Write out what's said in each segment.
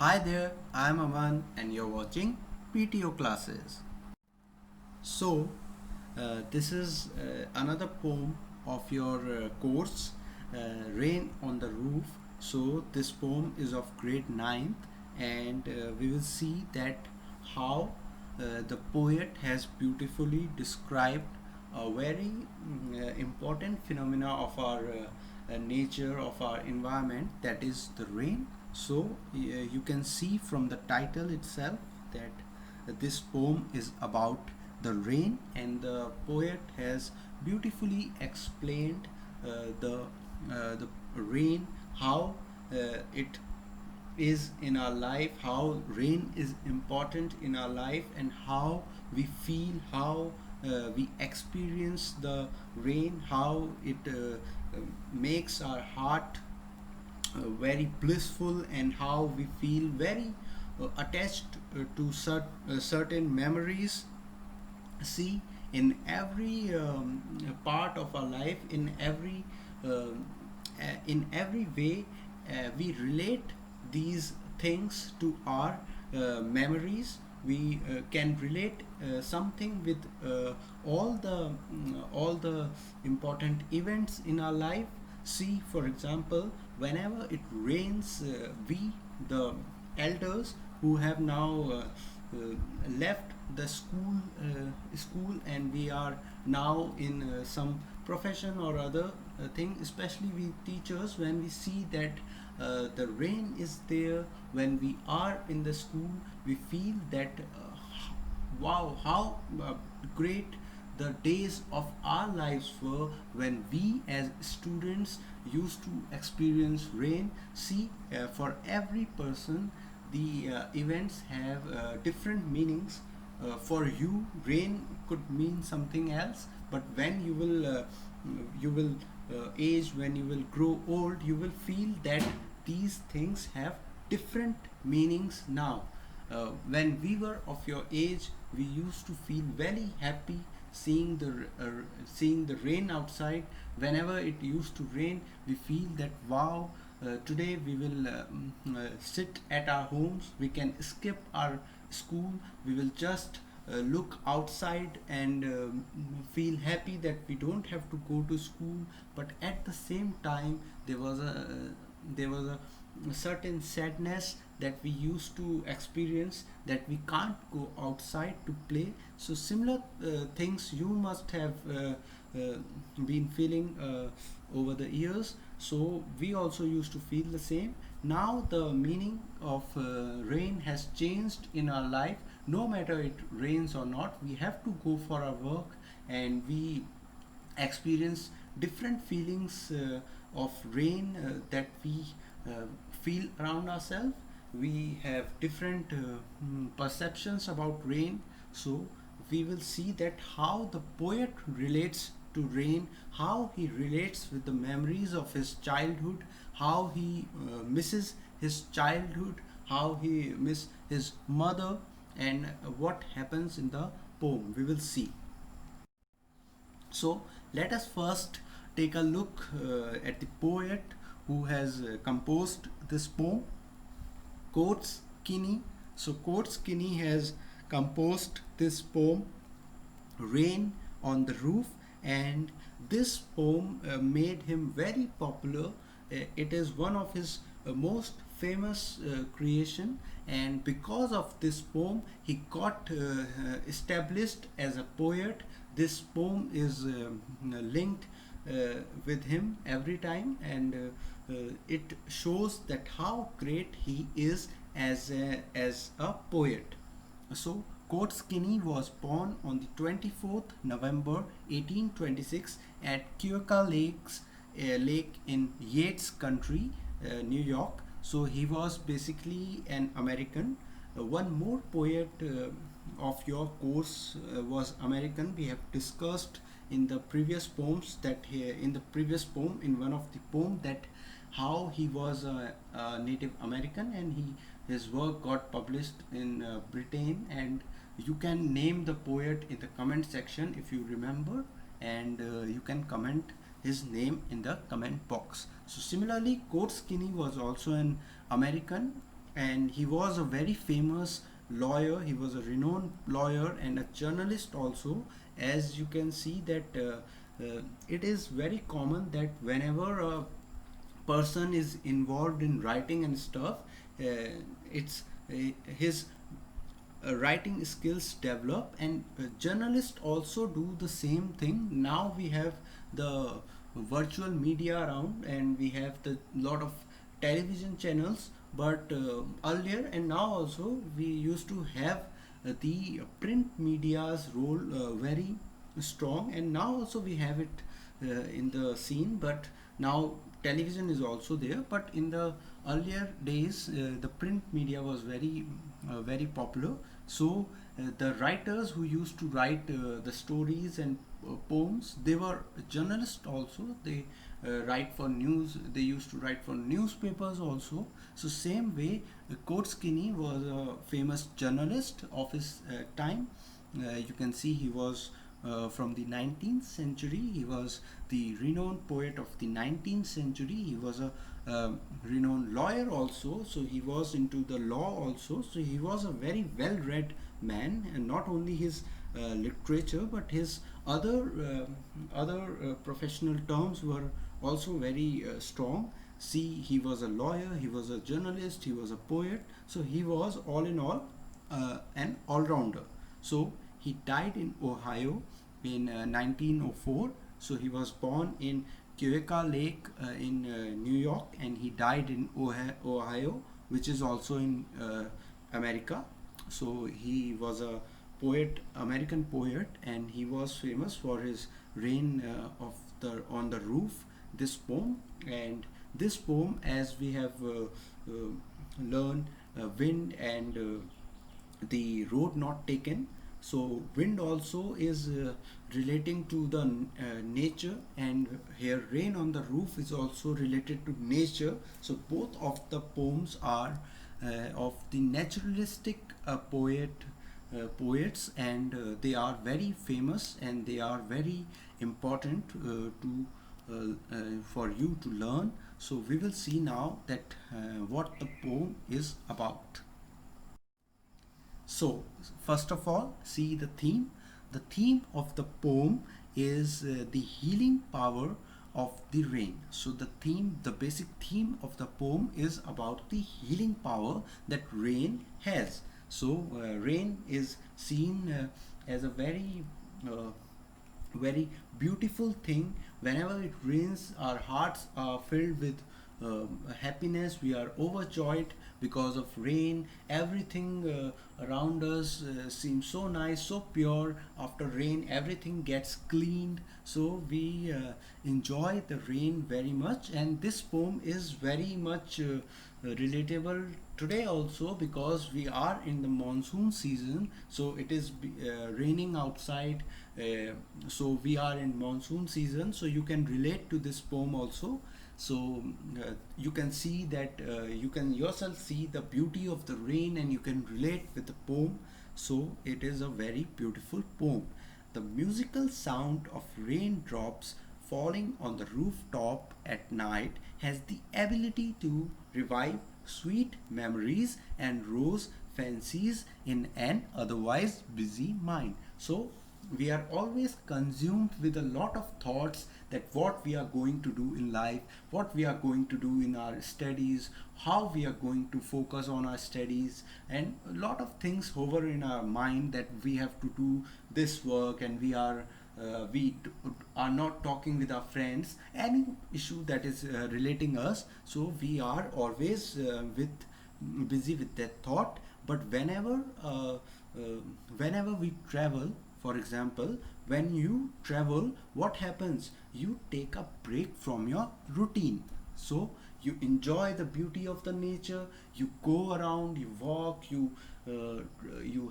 Hi there, I'm Aman and you're watching PTO classes. This is another poem of your course, Rain on the Roof. So, this poem is of grade ninth, and we will see that how the poet has beautifully described a very important phenomena of our nature, of our environment, that is the rain. You can see from the title itself that this poem is about the rain, and the poet has beautifully explained the rain, how it is in our life, how rain is important in our life, and how we feel, how we experience the rain, how it makes our heart very blissful, and how we feel very attached to certain memories. See, in every part of our life, um, in every way, we relate these things to our memories. We can relate something with all the important events in our life. See, for example, whenever it rains, we, the elders who have now left the school, and we are now in some profession or other thing, especially we teachers, when we see that the rain is there when we are in the school, we feel that wow, how great the days of our lives were when we as students used to experience rain. See, for every person, the events have different meanings. For you, rain could mean something else, but when you will age, when you will grow old, you will feel that these things have different meanings now. When we were of your age, we used to feel very happy seeing the rain outside. Whenever it used to rain, we feel that wow, today we will sit at our homes, we can skip our school, we will just look outside and feel happy that we don't have to go to school. But at the same time, there was a certain sadness that we used to experience, that we can't go outside to play. So similar things you must have been feeling over the years. So we also used to feel the same. Now the meaning of rain has changed in our life. No matter it rains or not, we have to go for our work, and we experience different feelings of rain that we uh, feel around ourselves. We have different perceptions about rain. So we will see that how the poet relates to rain, how he relates with the memories of his childhood, how he misses his childhood, how he miss his mother, and what happens in the poem. We will see. So let us first take a look at the poet who has composed this poem, Coates Kinney. So Coates Kinney has composed this poem, Rain on the Roof, and this poem made him very popular. It is one of his most famous creation, and because of this poem, he got established as a poet. This poem is linked with him every time, and it shows that how great he is as a poet. So, Coates Kinney was born on the 24th November 1826 at Keuka Lake in Yates County, New York. So he was basically an American. One more poet of your course was American. We have discussed in the previous poems that in the previous poem, in one of the poem, that how he was a Native American, and his work got published in Britain. And you can name the poet in the comment section if you remember, and you can comment his name in the comment box. So similarly, Coates Kinney was also an American. and he was a very famous lawyer. He was a renowned lawyer and a journalist also. As you can see that it is very common that whenever a person is involved in writing and stuff, it's his writing skills develop, and journalists also do the same thing. Now we have the virtual media around, and we have the lot of television channels, but earlier and now also we used to have the print media's role very strong, and now also we have it in the scene. But now television is also there, but in the earlier days the print media was very popular. So the writers who used to write the stories and poems, they were journalists also. They write for news. They used to write for newspapers also. So same way, Coates Kinney was a famous journalist of his time. You can see he was from the 19th century. He was the renowned poet of the 19th century. He was a renowned lawyer also, so he was into the law also. So he was a very well read man, and not only his literature, but his other professional terms were also very strong. See, he was a lawyer, he was a journalist, he was a poet, so he was all in all an all-rounder. So he died in Ohio in 1904. So he was born in Keuka Lake in New York, and he died in Ohio, which is also in America. So he was a poet, American poet, and he was famous for his Rain of the on the Roof, this poem. And this poem, as we have learned, wind and the road not taken. So wind also is relating to the nature, and here rain on the roof is also related to nature. So both of the poems are of the naturalistic poets, and they are very famous, and they are very important to for you to learn. So we will see now that what the poem is about. So, first of all, see the theme. The theme of the poem is the healing power of the rain. So, the basic theme of the poem is about the healing power that rain has. So, rain is seen as a very beautiful thing. Whenever it rains, our hearts are filled with happiness. We are overjoyed because of rain. Everything around us seems so nice, so pure. After rain, everything gets cleaned. So we enjoy the rain very much, and this poem is very much relatable today also, because we are in the monsoon season. So it is raining outside, so we are in monsoon season, so you can relate to this poem also. So you can see that you can yourself see the beauty of the rain, and you can relate with the poem. So it is a very beautiful poem. The musical sound of raindrops falling on the rooftop at night has the ability to revive sweet memories and rose fancies in an otherwise busy mind. So we are always consumed with a lot of thoughts, that what we are going to do in life, what we are going to do in our studies, how we are going to focus on our studies, and a lot of things hover in our mind, that we have to do this work, and we are not talking with our friends, any issue that is relating us. So we are always with busy with that thought. But whenever we travel, for example, when you travel, what happens? You take a break from your routine. So you enjoy the beauty of the nature. You go around, you walk, you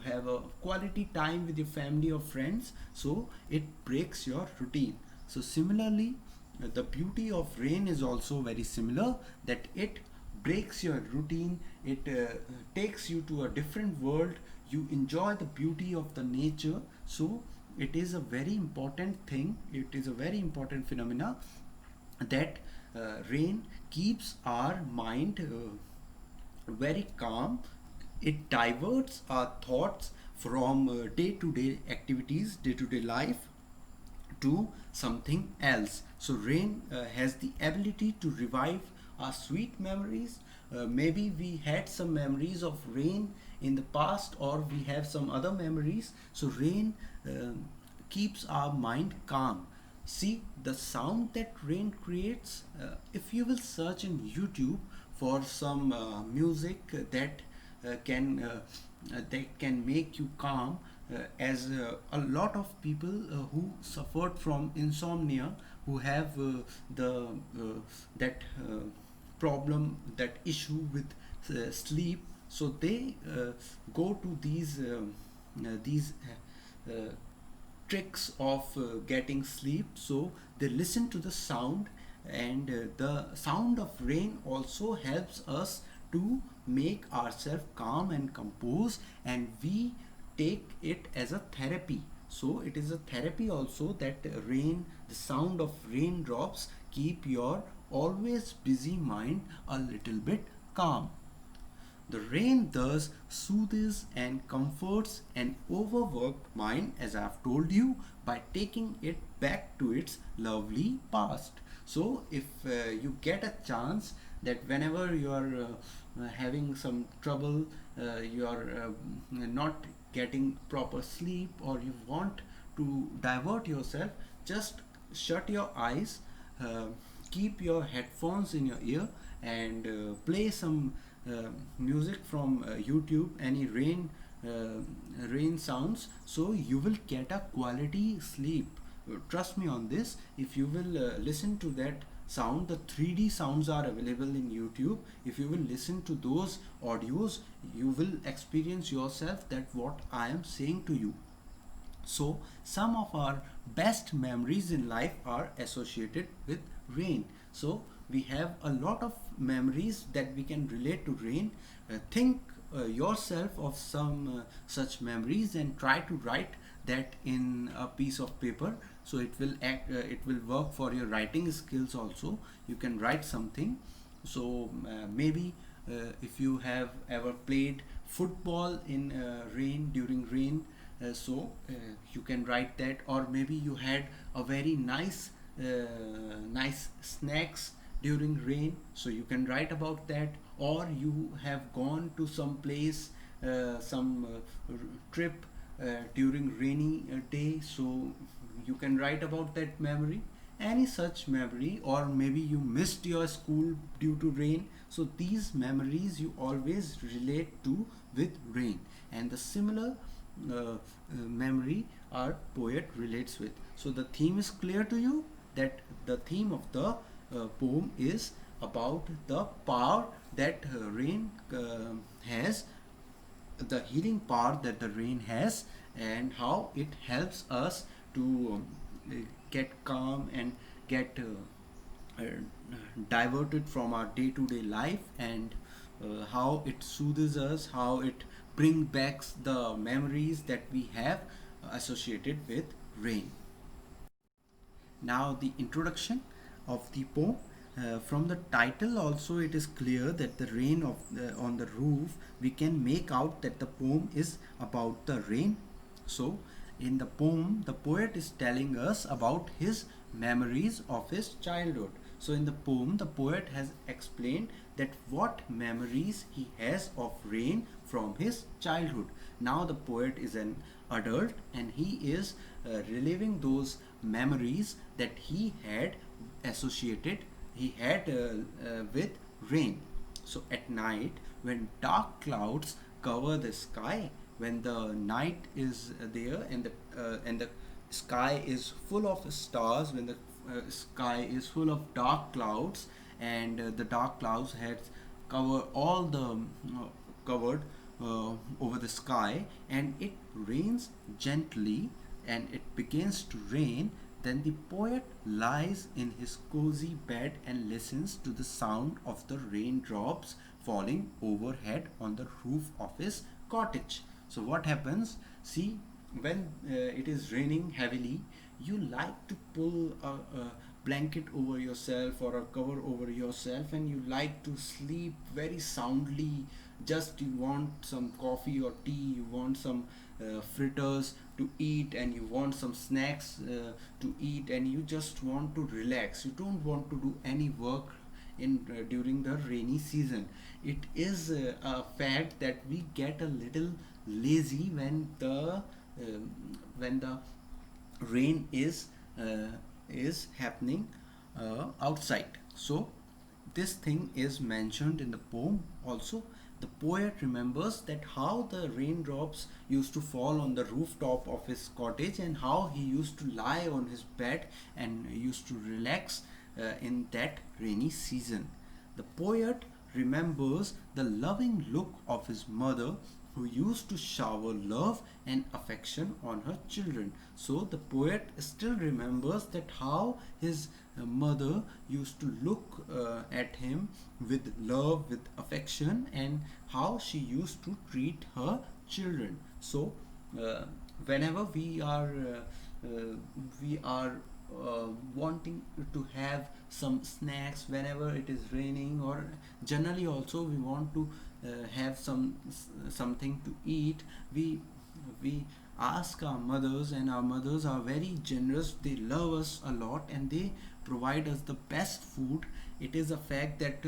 have a quality time with your family or friends. So it breaks your routine. So similarly, the beauty of rain is also very similar, that it breaks your routine. It takes you to a different world. You enjoy the beauty of the nature. So it is a very important thing, it is a very important phenomena, that rain keeps our mind very calm. It diverts our thoughts from day-to-day activities, day-to-day life, to something else. So rain has the ability to revive our sweet memories. Maybe we had some memories of rain in the past, or we have some other memories. So rain keeps our mind calm. See the sound that rain creates. If you will search in YouTube for some music that can make you calm, as a lot of people who suffered from insomnia, who have the that problem, that issue with sleep, so they go to these tricks of getting sleep. So they listen to the sound, and the sound of rain also helps us to make ourselves calm and compose, and we take it as a therapy. So it is a therapy also, that rain, the sound of raindrops keep your always busy mind a little bit calm. The rain thus soothes and comforts an overworked mind, as I have told you, by taking it back to its lovely past. So, if you get a chance, that whenever you are having some trouble, you are not getting proper sleep, or you want to divert yourself, just shut your eyes, uh, keep your headphones in your ear, and play some music from YouTube, any rain sounds, so you will get a quality sleep. Trust me on this. If you will listen to that sound, the 3D sounds are available in YouTube. If you will listen to those audios, you will experience yourself that what I am saying to you. So, some of our best memories in life are associated with rain. So, we have a lot of memories that we can relate to rain. Think yourself of some such memories, and try to write that in a piece of paper. So it will work for your writing skills also. You can write something. So maybe if you have ever played football in rain, during rain, you can write that. Or maybe you had a very nice snacks during rain, so you can write about that. Or you have gone to some place, some trip during rainy day, so you can write about that memory, any such memory. Or maybe you missed your school due to rain, so these memories you always relate to with rain. And the similar memory our poet relates with. So the theme is clear to you, that the theme of the poem is about the power that rain has, the healing power that the rain has, and how it helps us to get calm and get diverted from our day-to-day life, and how it soothes us, how it brings back the memories that we have associated with rain. Now the introduction of the poem. From the title also it is clear that the rain on the roof, we can make out that the poem is about the rain. So in the poem, the poet is telling us about his memories of his childhood. So in the poem, the poet has explained that what memories he has of rain from his childhood. Now the poet is an adult, and he is reliving those memories that he had with rain. So at night, when dark clouds cover the sky, when the night is there, and the sky is full of stars, when the sky is full of dark clouds, and the dark clouds had covered over the sky, and it rains gently, and it begins to rain, then the poet lies in his cozy bed and listens to the sound of the raindrops falling overhead on the roof of his cottage. So, what happens? See, when it is raining heavily, you like to pull a blanket over yourself, or a cover over yourself, and you like to sleep very soundly, just you want some coffee or tea, you want some fritters to eat, and you want some snacks to eat, and you just want to relax, you don't want to do any work in during the rainy season. It is a fact that we get a little lazy when the rain is happening outside. So this thing is mentioned in the poem also. The poet remembers that how the raindrops used to fall on the rooftop of his cottage, and how he used to lie on his bed and used to relax in that rainy season. The poet remembers the loving look of his mother, who used to shower love and affection on her children. So the poet still remembers that how his mother used to look at him with love, with affection, and how she used to treat her children. So uh, whenever we are wanting to have some snacks, whenever it is raining, or generally also we want to have something to eat, we ask our mothers, and our mothers are very generous, they love us a lot, and they provide us the best food. It is a fact that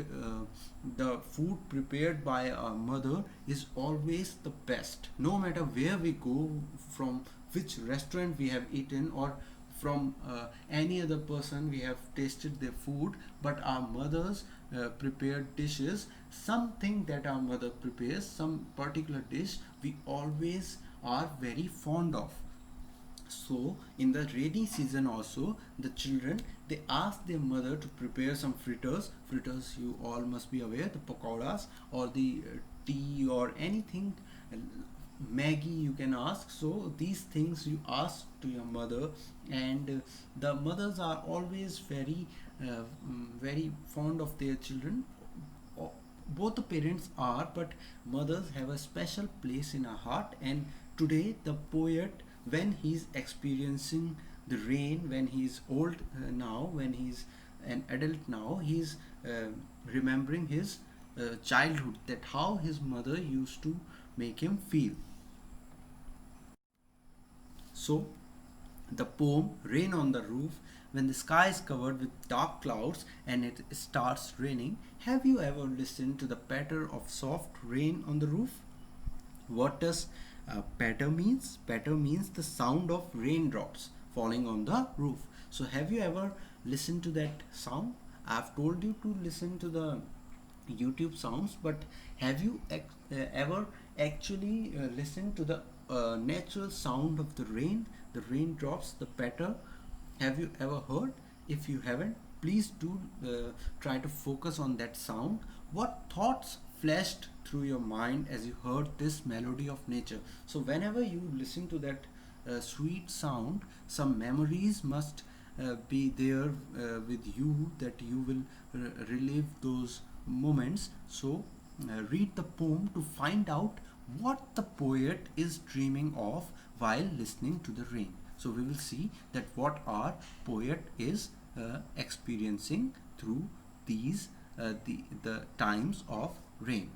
the food prepared by our mother is always the best, no matter where we go, from which restaurant we have eaten, or from any other person we have tasted their food. But our mothers prepared dishes, something that our mother prepares, some particular dish, we always are very fond of. So in the rainy season also, the children, they ask their mother to prepare some fritters. Fritters, you all must be aware, the pakoras, or the tea, or anything, uh, Maggie you can ask. So these things you ask to your mother, and the mothers are always very fond of their children. Both the parents are, but mothers have a special place in our heart. And today the poet, when he's experiencing the rain, when he's old now, when he's an adult now, he's remembering his childhood, that how his mother used to make him feel. So the poem Rain on the Roof. When the sky is covered with dark clouds and it starts raining, have you ever listened to the patter of soft rain on the roof? What does patter means? Patter means the sound of raindrops falling on the roof. So have you ever listened to that sound? I've told you to listen to the YouTube sounds, but have you ever actually listened to the natural sound of the rain, the raindrops, the patter? Have you ever heard? If you haven't, please do try to focus on that sound. What thoughts flashed through your mind as you heard this melody of nature? So whenever you listen to that sweet sound, some memories must be there with you, that you will relive those moments. So read the poem to find out what the poet is dreaming of while listening to the rain. So we will see that what our poet is experiencing through these the times of rain.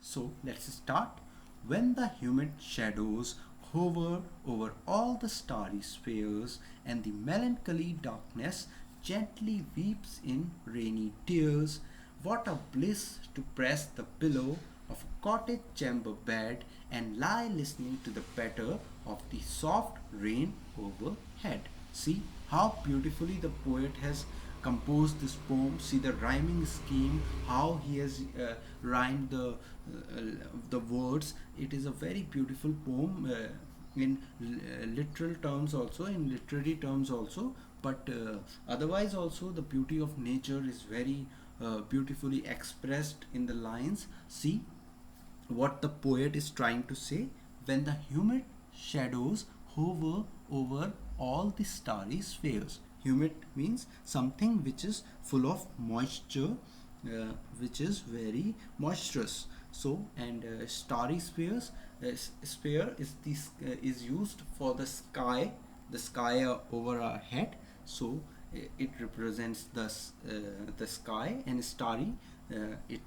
So let's start. When the humid shadows hover over all the starry spheres, and the melancholy darkness gently weeps in rainy tears, what a bliss to press the pillow of a cottage chamber bed and lie listening to the patter of the soft rain overhead. See how beautifully the poet has composed this poem. See the rhyming scheme, how he has rhymed the words. It is a very beautiful poem in literal terms also, in literary terms also, but otherwise also the beauty of nature is very beautifully expressed in the lines. See what the poet is trying to say. When the humid shadows hover over all the starry spheres. Humid means something which is full of moisture, which is very moisturous. So, and starry spheres, sphere is this is used for the sky over our head. So it represents the sky, and starry it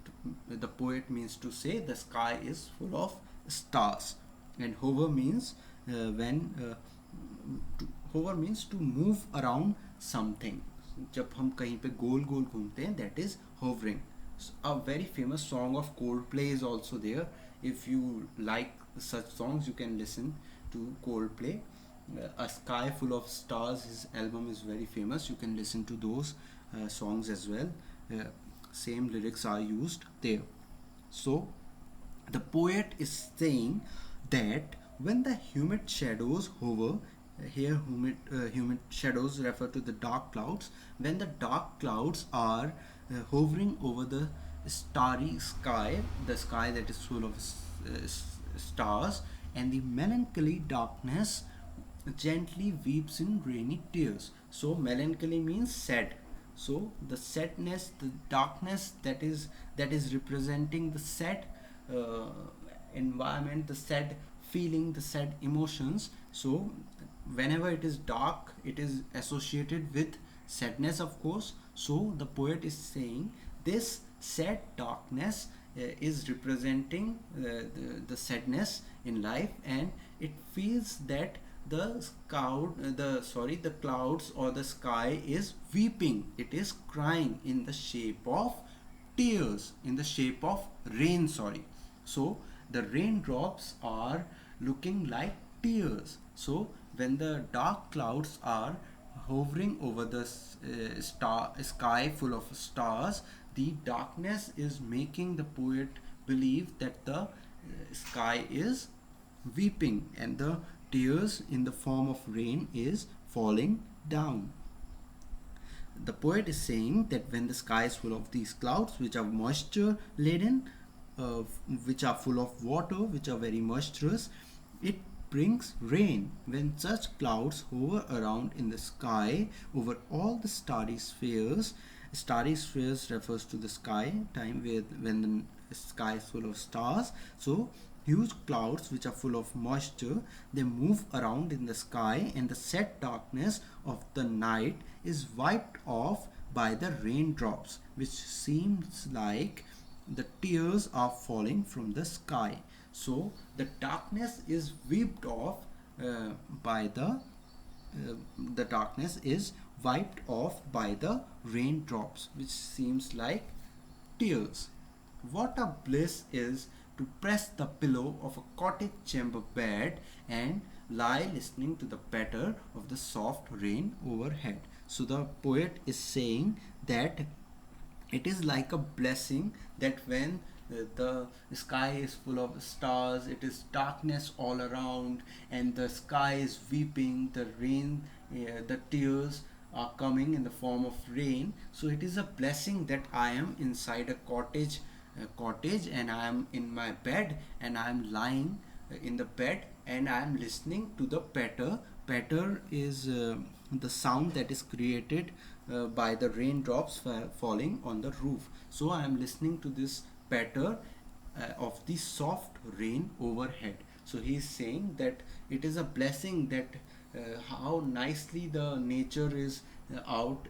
the poet means to say the sky is full of stars. And hover means when hover means to move around something. जब हम कहीं पे गोल गोल घूमते हैं, that is hovering. A very famous song of Coldplay is also there. If you like such songs, you can listen to Coldplay. A Sky Full of Stars, his album is very famous. You can listen to those songs as well. Uh, Same lyrics are used there. So the poet is saying that when the humid shadows hover, here humid shadows refer to the dark clouds. When the dark clouds are hovering over the starry sky, the sky that is full of stars, and the melancholy darkness gently weeps in rainy tears. So melancholy means sad. So the sadness, the darkness, that is representing the sad uh, environment, the sad feeling, the sad emotions. So whenever it is dark, it is associated with sadness, of course. So the poet is saying this sad darkness is representing the sadness in life, and it feels that the clouds or the sky is weeping, it is crying in the shape of tears, in the shape of rain, sorry. So the raindrops are looking like tears. So when the dark clouds are hovering over the sky full of stars, the darkness is making the poet believe that the sky is weeping, and the tears in the form of rain is falling down. The poet is saying that when the sky is full of these clouds which are moisture laden, uh, which are full of water, which are very moisturous, it brings rain. When such clouds hover around in the sky over all the starry spheres refers to the sky time where when the sky is full of stars. So huge clouds which are full of moisture, they move around in the sky, and the set darkness of the night is wiped off by the raindrops, which seems like the tears are falling from the sky. So the darkness is wiped off by the darkness is wiped off by the raindrops, which seems like tears. What a bliss is to press the pillow of a cottage chamber bed and lie listening to the patter of the soft rain overhead. So the poet is saying that it is like a blessing that when the sky is full of stars, it is darkness all around, and the sky is weeping, the rain, the tears are coming in the form of rain. So it is a blessing that I am inside a cottage, and I am in my bed, and I am lying in the bed, and I am listening to the patter. Patter is the sound that is created by the raindrops falling on the roof. So I am listening to this patter of the soft rain overhead. So he is saying that it is a blessing that how nicely the nature is out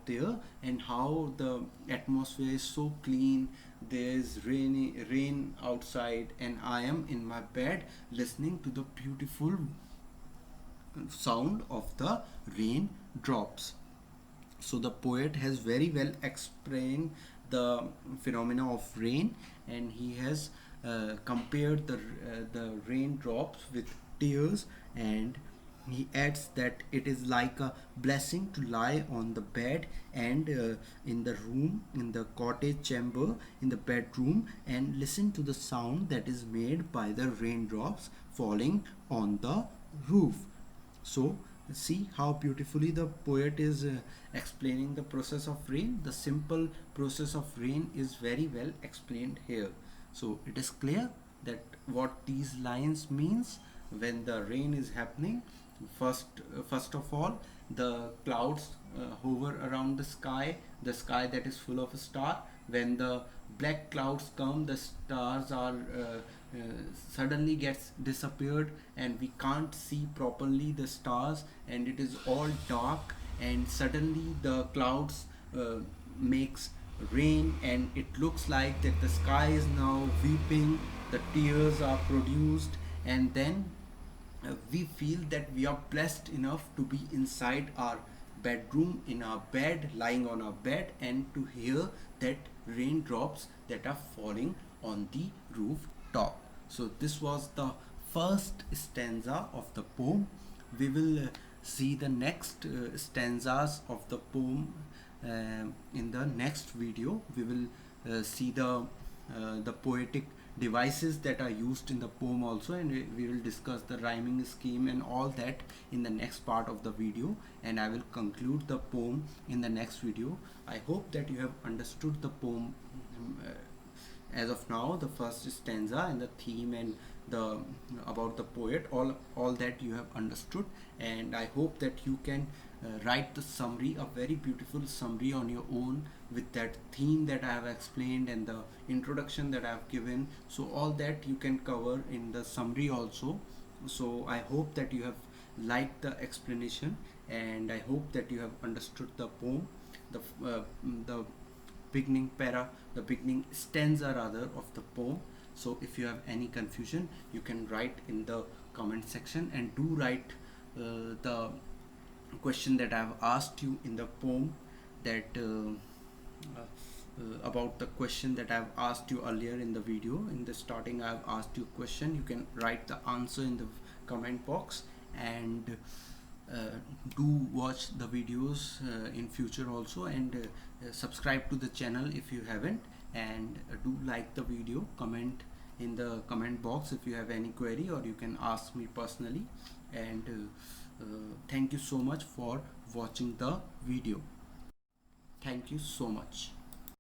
there, and how the atmosphere is so clean. There is rain outside, and I am in my bed listening to the beautiful sound of the rain drops. So the poet has very well explained the phenomena of rain, and he has compared the raindrops with tears, and he adds that it is like a blessing to lie on the bed and in the room, in the cottage chamber, in the bedroom, and listen to the sound that is made by the raindrops falling on the roof. So see how beautifully the poet is explaining the process of rain. The simple process of rain is very well explained here. So it is clear that what these lines means when the rain is happening. First of all, the clouds hover around the sky that is full of a star. When the black clouds come, the stars are suddenly gets disappeared, and we can't see properly the stars, and it is all dark, and suddenly the clouds makes rain, and it looks like that the sky is now weeping, the tears are produced, and then we feel that we are blessed enough to be inside our bedroom, in our bed, lying on our bed, and to hear that raindrops that are falling on the rooftop. So this was the first stanza of the poem. We will see the next stanzas of the poem in the next video. We will see the poetic devices that are used in the poem also, and we will discuss the rhyming scheme and all that in the next part of the video, and I will conclude the poem in the next video. I hope that you have understood the poem as of now, the first stanza and the theme and the about the poet, all that you have understood, and I hope that you can write the summary, a very beautiful summary on your own, with that theme that I have explained and the introduction that I have given. So all that you can cover in the summary also. So I hope that you have liked the explanation, and I hope that you have understood the poem, the beginning para, the beginning stanza rather of the poem. So if you have any confusion, you can write in the comment section, and do write the question that I have asked you in the poem, that about the question that I have asked you earlier in the video. In the starting I have asked you a question, you can write the answer in the comment box, and do watch the videos in future also, and subscribe to the channel if you haven't, and do like the video, comment in the comment box if you have any query, or you can ask me personally, and thank you so much for watching the video. Thank you so much.